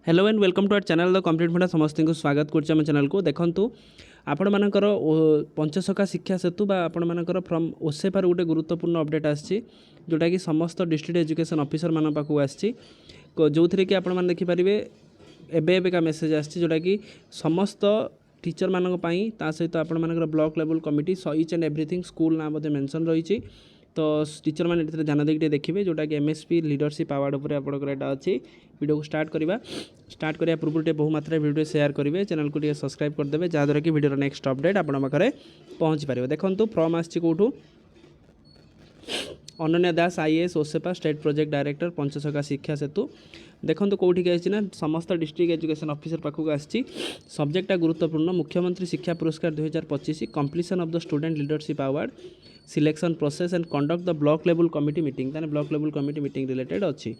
Hello and welcome to our channel the complete भंडा समस्त को स्वागत करम चैनल को देखूँ आपण मानकर पंचसखा शिक्षा सेतु बा आपण मानकर फ्रम ओसेफार गोटे गुरुत्वपूर्ण अपडेट आसी जोटा कि समस्त डिस्ट्रिक्ट एजुकेशन ऑफिसर मान पाखु आसी जो थी कि आपण मैंने देखिपारे एबेका मेसेज आसी जोटा कि समस्त टीचर मानक ता सहित आपण मानकर block level committee each and everything school ना मेंशन रही तो टीचर मैंने ध्यान देके देखिए जोटा कि एमएसपी लीडरशिप अवार्ड उपर आपंकर अच्छी वीडियो को स्टार्ट करने पूर्व बहु मात्रा वीडियो शेयर करेंगे चैनल को सब्सक्राइब करदे जहाँद्वारा कि वीडियो नेक्स्ट अपडेट आपण पाखे पहुँची पारे देखो फ्रम आसू Ananya Das IAS OSEPA state project director Panchasakha Shiksha Setu देखो कौटिक आना समस्त डिस्ट्रिक्ट एजुकेशन ऑफिसर पाखक आसी सब्जेक्टा गुरुत्वपूर्ण मुख्यमंत्री शिक्षा पुरस्कार 2025 completion of the student leadership award selection process and conduct the block level committee meeting ताने block level committee meeting related अच्छी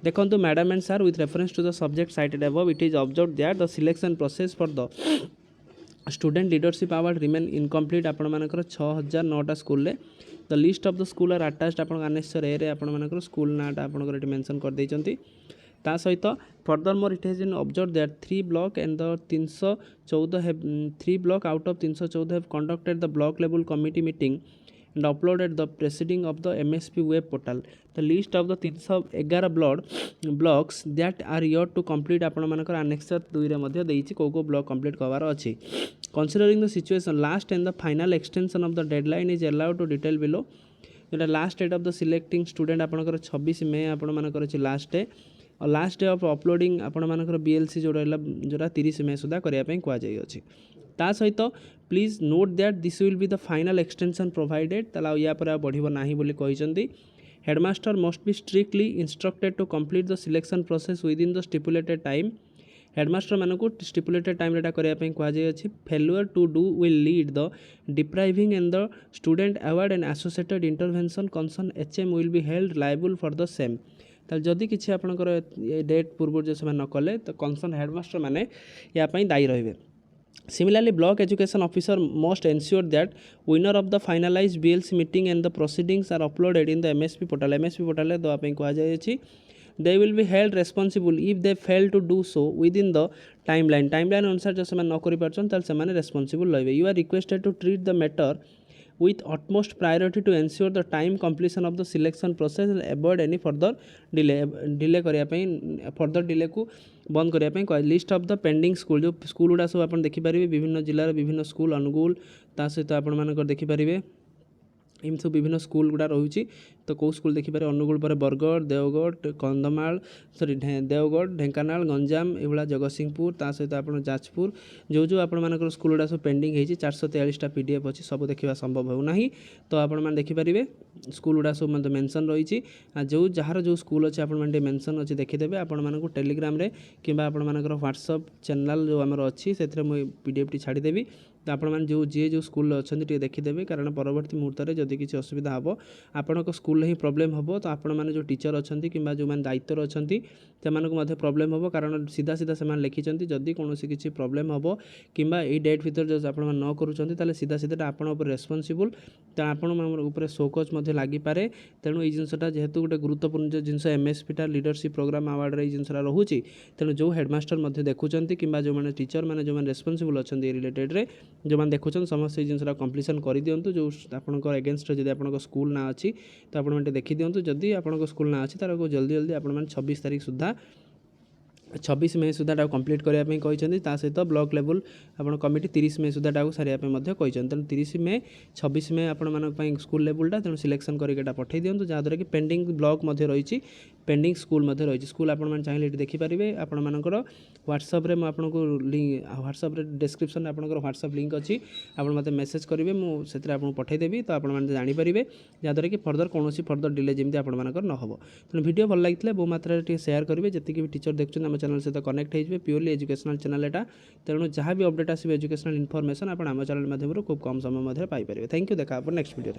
देखो madam and sir with reference to the subject cited above it is observe that the selection process for the student leadership award remain incomplete आपण मानकर 6009टा school the list of the school are attached आपण आनेसर ए रे आपण मानकर school नाटा आपनकर eighty mention कर देइचंती ता सहित furthermore it has been observe that 3 block and the 314 have 3 block out of 314 have conducted the block level committee meeting and uploaded the proceeding of the MSP web portal. The list of the 311 blocks that are yet to complete आपण मानकर annexure 2 रे मध्ये देइछि को block complete करवार अछि considering the situation last and the final extension of the deadline is allowed to detail below जोटा last date of the selecting student आपंकर 26 May आपण मानकर अछि लास्ट डे और लास्ट डे ऑफ अपलोडिंग आपण मानकर बीएलसी जो रहला जोटा 30 मे सुधा करिया पई कुआ जाई अछि ता सहित please note that this will be the final extension provided तला या पर बढ़िबो नाही बोली कहिसंती headmaster must be strictly instructed to complete the selection process within the stipulated time headmaster मानक स्टिपुलेटेड टाइम रेटा करिया पई कुआ जाई अछि failure to do will lead the depriving and the student award and associated intervention concern HM will be held liable for the same ताल जदि किछि आपनकर डेट पूर्व जो समय न कले तो कंसर्न हेडमास्टर माने या पई दायी रहिबे Similarly, block education officer must ensure that winner of the finalized BLC meeting and the proceedings are uploaded in the MSP portal. MSP portal दवा पे कहा जाए they will be held responsible if they fail to do so within the timeline. Timeline अनुसार जो समय न करि परछन ताल से responsible रहिबे. You are requested to treat the matter with utmost priority to ensure the time completion of the selection process and avoid any further delay करिया पई further delay को बंद करिया पई कह list of the pending school जो school गुडा सब आपण देखि परिबे विभिन्न जिल्लार विभिन्न स्कूल अनुगुल ता सहित आपण मानकर देखि परिबे एमती सब विभिन्न स्कूल गुड़ा रही तो कौ स्कूल देखिपारे अनुगुल पर बरगढ़ देवगढ़ कंधमाल सॉरी देवगढ़ ढेंकानाल गंजाम एभला जगतसिंहपुर ता सहित आप जाजपुर जो जो आपण मानकर स्कूल गुड़ा सब पेंडिंग होती 443टा पीडीएफ अच्छी सब देखा संभव होना तो आपण मैंने देखिपारे स्कूल गुड़ा सब मतलब मेंशन रही जो जार जो स्कूल अच्छे आप मेंशन अच्छे देखीदे आपण मानक टेलीग्राम रे किंबा आपण मानकर व्हाट्सएप चैनल जो आमर अच्छी से मुझे पीडीएफ टी छाड़देवी तो आपण मैंने जो स्कूल अच्छा देखीदे कारण परवर्ती मुहूर्त में जदि किसी असुविधा हम आपण स्कूल ही प्रोब्लेम हम तो आपण मैंने जो टीचर अच्छा कि जो मैंने दायित्व अच्छा से प्रोब्लेम हम कारण सीधा सीधा से लिखिं जदि कौन किसी प्रोब्लेम हम कि डेट भितर जो आप न करूँ सीधा सीधा आपण रेस्पॉन्सिबल तो आपण शोकज लगिपारे तेणु ये जिनसा जेहेतु गोटे गुरुत्वपूर्ण जो जिनस एमएसपीटा लीडरशिप प्रोग्राम अवार्ड ये जिनसा रोचे तेणु जो हेडमास्टर देखुं कि जो मैंने टीचर मैंने जो रेस्पॉन्सिबल अच्छा रिलेटेड रे जो मैंने देखुं समस्त जिनसा कंप्लीसन कर दिंतु जो आपंकर एगेन्स्ट जब आप स्कूल ना अच्छी तो आप देखी दिंतु जदि आप स्कूल ना अच्छी तार जल्दी जल्दी आप 26 तारीख सुधा 26 मे सुधा कंप्लीट करने सहित ब्लॉक लेवल आप कमिटी 30 मे सुधा सारे तेणु 30 मे 26 मे आपण स्कूल लेवलटा तेणु सिलेक्शन करके पठे दिंतु जहाँद्वारा कि पेंडिंग ब्लॉक रही पेंडिंग स्कूल रही स्कूल आप चाहिए देखिपारे आपण मानकर व्हाट्सएप रे आपको लिंक व्हाट्सएप डिस्क्रिप्शन में आपंकर व्हाट्सएप लिंक अच्छी आप मत मेसेज करेंगे मुझे आपको पठेदेवी तो आपने जानीपारे जहाँद्वारा कि फर्दर कौन फर्दर डिले जमी आपर न हो तेणु वीडियो भल लगी बहु मात्रा शेयर करेंगे जी भी टीचर देखते आम चैनल सहित कनेक्ट हो प्योरली एजुकेशनल चैनल एटा तेणु जहाँ भी अपडेट आसो एजुकेशनल इनफॉरमेशन आप आम चैनल माध्यम खूब कम समय पाइपर थैंक यू देखा नेक्स्ट वीडियो।